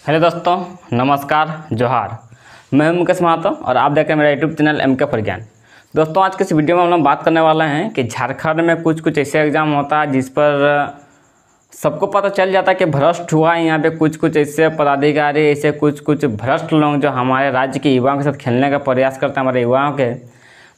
Hello दोस्तों, नमस्कार, जोहार। मैं हूं मुकेश महतो और आप देख रहे हैं मेरा यूट्यूब चैनल MK फॉर ज्ञान। दोस्तों, आज के इस वीडियो में हम लोग बात करने वाले हैं कि झारखंड में कुछ ऐसे एग्ज़ाम होता है जिस पर सबको पता चल जाता है कि भ्रष्ट हुआ है। यहाँ पे कुछ ऐसे पदाधिकारी, ऐसे कुछ भ्रष्ट लोग जो हमारे राज्य के युवाओं के साथ खेलने का प्रयास करते हैं, हमारे युवाओं के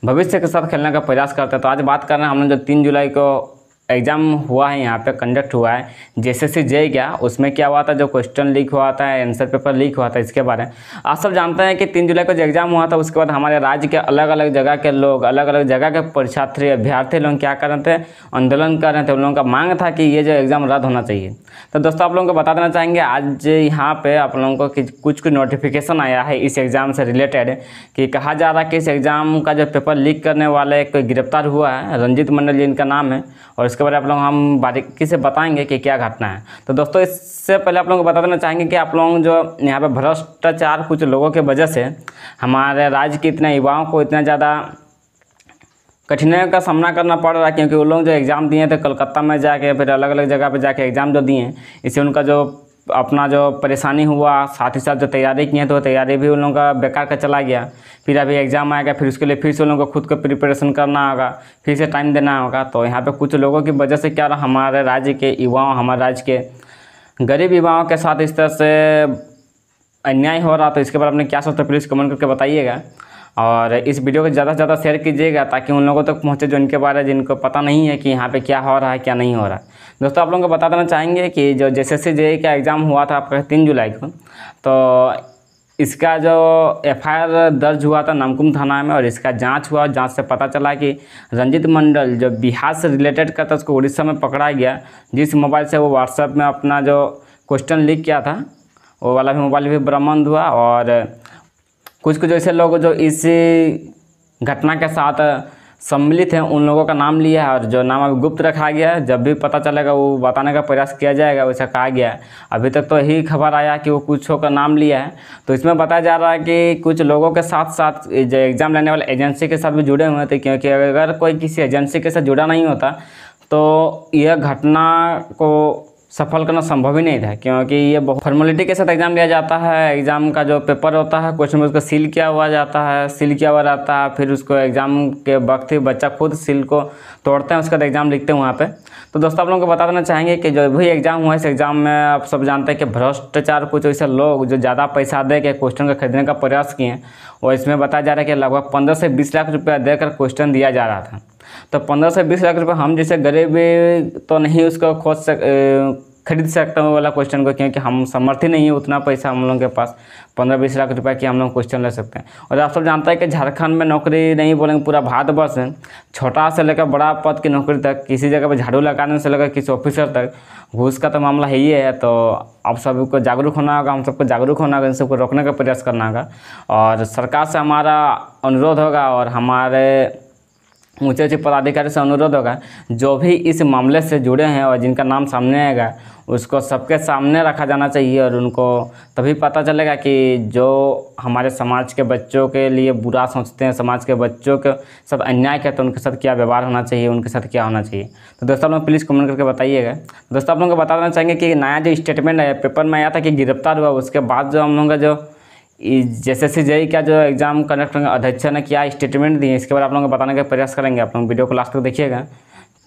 भविष्य के साथ खेलने का प्रयास करते हैं। तो आज बात कर रहे हैं हम लोग जो 3 जुलाई को एग्ज़ाम हुआ है, यहाँ पे कंडक्ट हुआ है JSSC JEE क्या, उसमें क्या हुआ था, जो क्वेश्चन लीक हुआ था, आंसर पेपर लीक हुआ था, इसके बारे में आप सब जानते हैं कि 3 जुलाई को जो एग्ज़ाम हुआ था उसके बाद हमारे राज्य के अलग अलग जगह के लोग, अलग अलग जगह के परीक्षार्थी, अभ्यर्थी लोग क्या कर रहे थे, आंदोलन कर रहे थे। उन लोगों का मांग था कि ये जो एग्ज़ाम रद्द होना चाहिए। तो दोस्तों, आप लोगों को बता देना चाहेंगे आज यहाँ पे आप लोगों को कि कुछ नोटिफिकेशन आया है इस एग्ज़ाम से रिलेटेड, कि कहा जा रहा है कि इस एग्ज़ाम का जो पेपर लीक करने वाले कोई गिरफ्तार हुआ है, रंजीत मंडल जी इनका नाम है, और इसके बारे में आप लोग हम बारीकी से बताएंगे कि क्या घटना है। तो दोस्तों, इससे पहले आप लोगों को बता देना चाहेंगे कि आप लोग जो यहाँ पे भ्रष्टाचार कुछ लोगों के वजह से हमारे राज्य के इतने युवाओं को इतना ज़्यादा कठिनाइयों का सामना करना पड़ रहा है, क्योंकि वो लोग जो एग्ज़ाम दिए थे कलकत्ता में जाके, फिर अलग अलग जगह पे जाके एग्ज़ाम जो दिए, इससे उनका जो अपना जो परेशानी हुआ, साथ ही साथ जो तैयारी किए तो तैयारी भी उन लोगों का बेकार का चला गया। फिर अभी एग्ज़ाम आएगा, फिर उसके लिए फिर से उन लोगों को खुद को प्रिपरेशन करना होगा, फिर से टाइम देना होगा। तो यहाँ पे कुछ लोगों की वजह से क्या रहा, हमारे राज्य के युवाओं, हमारे राज्य के गरीब युवाओं के साथ इस तरह से अन्याय हो रहा। तो इसके बारे में आपने क्या सोचते हैं, प्लीज़ कमेंट करके बताइएगा, और इस वीडियो को ज़्यादा से ज़्यादा शेयर कीजिएगा ताकि उन लोगों तक पहुँचे जो इनके बारे में जिनको पता नहीं है कि यहाँ पे क्या हो रहा है, क्या नहीं हो रहा है। दोस्तों, आप लोगों को बता देना चाहेंगे कि जो JSSC JEE का एग्ज़ाम हुआ था आपका 3 जुलाई को, तो इसका जो FIR दर्ज हुआ था नामकुम थाना में, और इसका जांच हुआ। जांच से पता चला कि रंजीत मंडल जो बिहार से रिलेटेड करता, उसको उड़ीसा में पकड़ा गया। जिस मोबाइल से वो व्हाट्सएप में अपना जो क्वेश्चन लीक किया था, वो वाला भी मोबाइल भी बरामद हुआ। और कुछ ऐसे लोग जो इस घटना के साथ सम्मिलित हैं, उन लोगों का नाम लिया है, और जो नाम अभी गुप्त रखा गया है, जब भी पता चलेगा वो बताने का प्रयास किया जाएगा, वैसा कहा गया है। अभी तक तो यही खबर आया कि वो कुछों का नाम लिया है। तो इसमें बताया जा रहा है कि कुछ लोगों के साथ साथ जो एग्ज़ाम लेने वाले एजेंसी के साथ भी जुड़े हुए थे, क्योंकि अगर कोई किसी एजेंसी के साथ जुड़ा नहीं होता तो यह घटना को सफल करना संभव ही नहीं था, क्योंकि ये बहुत फॉर्मेलिटी के साथ एग्ज़ाम लिया जाता है। एग्ज़ाम का जो पेपर होता है, क्वेश्चन में उसको सील किया हुआ जाता है, सील किया हुआ रहता है। फिर उसको एग्ज़ाम के वक्त ही बच्चा खुद सील को तोड़ते हैं, उसका एग्ज़ाम लिखते हैं वहाँ पे। तो दोस्तों, आप लोगों को बता देना चाहेंगे कि जो भी एग्ज़ाम हुआ, इस एग्ज़ाम में आप सब जानते हैं कि भ्रष्टाचार कुछ ऐसे लोग जो ज़्यादा पैसा दे के क्वेश्चन को खरीदने का प्रयास किए, और इसमें बताया जा रहा है कि लगभग 15 से 20 लाख रुपया देकर क्वेश्चन दिया जा रहा था। तो 15 से 20 लाख रुपये हम जैसे गरीब तो नहीं उसको खरीद सकते हैं वाला क्वेश्चन को, क्योंकि हम समर्थ ही नहीं है उतना पैसा हम लोगों के पास 15-20 लाख रुपए की हम लोग क्वेश्चन ले सकते हैं। और आप सब जानते हैं कि झारखंड में नौकरी नहीं बोलेंगे, पूरा भारतवर्ष है, छोटा से लेकर बड़ा पद की नौकरी तक, किसी जगह पर झाड़ू लगाने से लेकर किसी ऑफिसर तक घूस का तो मामला है ही है। तो आप सबको जागरूक होना होगा, हम सबको जागरूक होना होगा, इन सबको रोकने का प्रयास करना होगा। और सरकार से हमारा अनुरोध होगा, और हमारे ऊँचे पदाधिकारी से अनुरोध होगा, जो भी इस मामले से जुड़े हैं और जिनका नाम सामने आएगा उसको सबके सामने रखा जाना चाहिए, और उनको तभी पता चलेगा कि जो हमारे समाज के बच्चों के लिए बुरा सोचते हैं, समाज के बच्चों के साथ अन्याय करते हैं, उनके साथ क्या व्यवहार होना चाहिए, उनके साथ क्या होना चाहिए। तो दोस्तों, आप लोग प्लीज़ कमेंट करके बताइएगा। दोस्तों, आप लोगों को बता देना चाहेंगे कि नया जो स्टेटमेंट है पेपर में आया था कि गिरफ्तार हुआ, उसके बाद जो हम लोगों का जो JSSC JEE का जो एग्ज़ाम कंडक्ट करने अध्यक्ष ने क्या स्टेटमेंट दिए, इसके बारे में आप लोगों को बताने का प्रयास करेंगे। आप लोग वीडियो को लास्ट तक देखिएगा।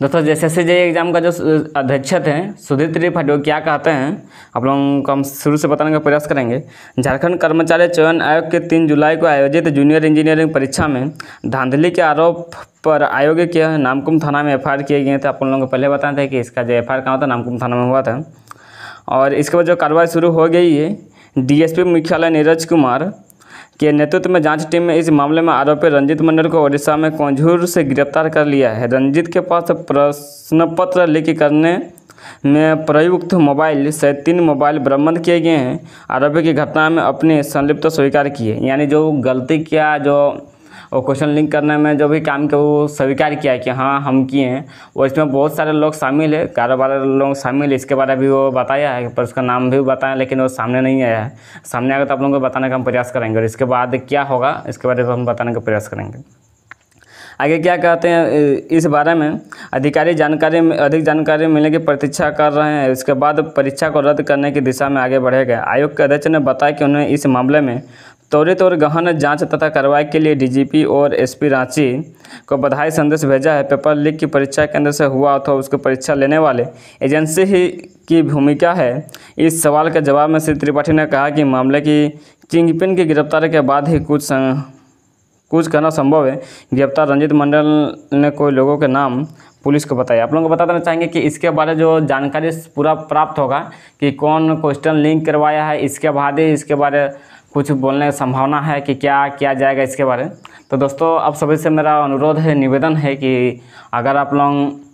दोस्तों, JSSC JEE एग्ज़ाम का जो अध्यक्ष थे सुधीर त्रिपाठी, वो क्या कहते हैं आप लोगों को हम शुरू से बताने का प्रयास करेंगे। झारखंड कर्मचारी चयन आयोग के 3 जुलाई को आयोजित जूनियर इंजीनियरिंग परीक्षा में धांधली के आरोप पर आयोग के नामकुम थाना में FIR किए गए थे। आप लोगों को पहले बताए थे कि इसका जो FIR कहाँ था, नामकुम थाना में हुआ था। और इसके बाद जो कार्रवाई शुरू हो गई है, DSP मुख्यालय नीरज कुमार के नेतृत्व में जांच टीम में इस मामले में आरोपी रंजीत मंडल को ओडिशा में कोंझूर से गिरफ्तार कर लिया है। रंजीत के पास प्रश्न पत्र लीक करने में प्रयुक्त मोबाइल से 3 मोबाइल बरामद किए गए हैं। आरोपी की घटना में अपनी संलिप्तता स्वीकार की है, यानी जो गलती किया, जो और क्वेश्चन लिंक करने में जो भी काम किया वो स्वीकार किया है कि हाँ हम किए हैं। और इसमें बहुत सारे लोग शामिल है, 11-12 लोग शामिल है। इसके बारे में भी वो बताया है, पर उसका नाम भी बताया, लेकिन वो सामने नहीं आया है। सामने आएगा तो आप लोगों को बताने का हम प्रयास करेंगे, और इसके बाद क्या होगा इसके बारे में हम बताने का प्रयास करेंगे। आगे क्या कहते हैं इस बारे में अधिक जानकारी मिलने की प्रतीक्षा कर रहे हैं। इसके बाद परीक्षा को रद्द करने की दिशा में आगे बढ़ेगा। आयोग के अध्यक्ष ने बताया कि उन्होंने इस मामले में त्वरित और गहन जांच तथा कार्रवाई के लिए डीजीपी और एसपी रांची को बधाई संदेश भेजा है। पेपर लीक की परीक्षा केंद्र से हुआ अथवा उसकी परीक्षा लेने वाले एजेंसी ही की भूमिका है। इस सवाल के जवाब में श्री त्रिपाठी ने कहा कि मामले की किंगपिन की गिरफ्तारी के बाद ही कुछ कहना संभव है। गिरफ्तार रंजित मंडल ने कोई लोगों के नाम पुलिस को बताया। आप लोगों को बता देना चाहेंगे कि इसके बारे में जो जानकारी पूरा प्राप्त होगा कि कौन क्वेश्चन लिंक करवाया है, इसके बाद ही इसके बारे कुछ बोलने की संभावना है कि क्या किया जाएगा इसके बारे। तो दोस्तों आप सभी से मेरा अनुरोध है, निवेदन है कि अगर आप लोग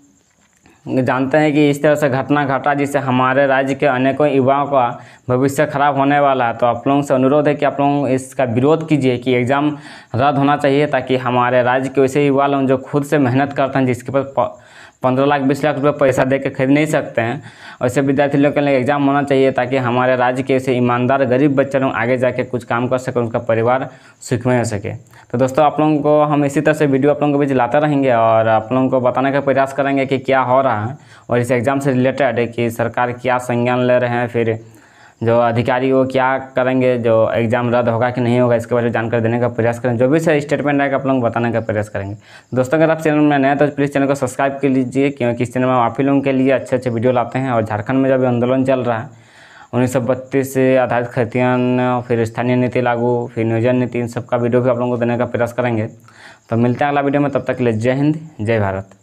जानते हैं कि इस तरह से घटना घटा जिससे हमारे राज्य के अनेकों युवाओं का भविष्य खराब होने वाला है, तो आप लोगों से अनुरोध है कि आप लोग इसका विरोध कीजिए कि एग्ज़ाम रद्द होना चाहिए, ताकि हमारे राज्य के वैसे युवा लोग जो खुद से मेहनत करते हैं, जिसके पास 15 लाख 20 लाख रुपये पैसा दे के खरीद नहीं सकते हैं, वैसे विद्यार्थी लोग के लिए एग्ज़ाम होना चाहिए, ताकि हमारे राज्य के ऐसे ईमानदार गरीब बच्चे लोग आगे जाके कुछ काम कर सकें, उनका परिवार सुख में रह सके। तो दोस्तों आप लोगों को हम इसी तरह से वीडियो आप लोगों के बीच लाते रहेंगे और आप लोगों को बताने का प्रयास करेंगे कि क्या हो रहा है और इस एग्ज़ाम से रिलेटेड है कि सरकार क्या संज्ञान ले रहे हैं, फिर जो अधिकारी वो क्या करेंगे, जो एग्ज़ाम रद्द होगा कि नहीं होगा, इसके बारे में जानकारी देने का प्रयास करें। जो भी सही स्टेटमेंट आएगा आप लोगों को बताने का प्रयास करेंगे। दोस्तों अगर आप चैनल में नए तो प्लीज़ चैनल को सब्सक्राइब कर लीजिए, क्योंकि इस चैनल में आप ही लोगों के लिए अच्छे अच्छे वीडियो लाते हैं। और झारखंड में जब आंदोलन चल रहा है 1932 से आधारित खतियान, फिर स्थानीय नीति लागू, फिर नियोजन नीति, इन सब का वीडियो भी आप लोगों को देने का प्रयास करेंगे। तो मिलते हैं अगला वीडियो में, तब तक के लिए जय हिंद जय भारत।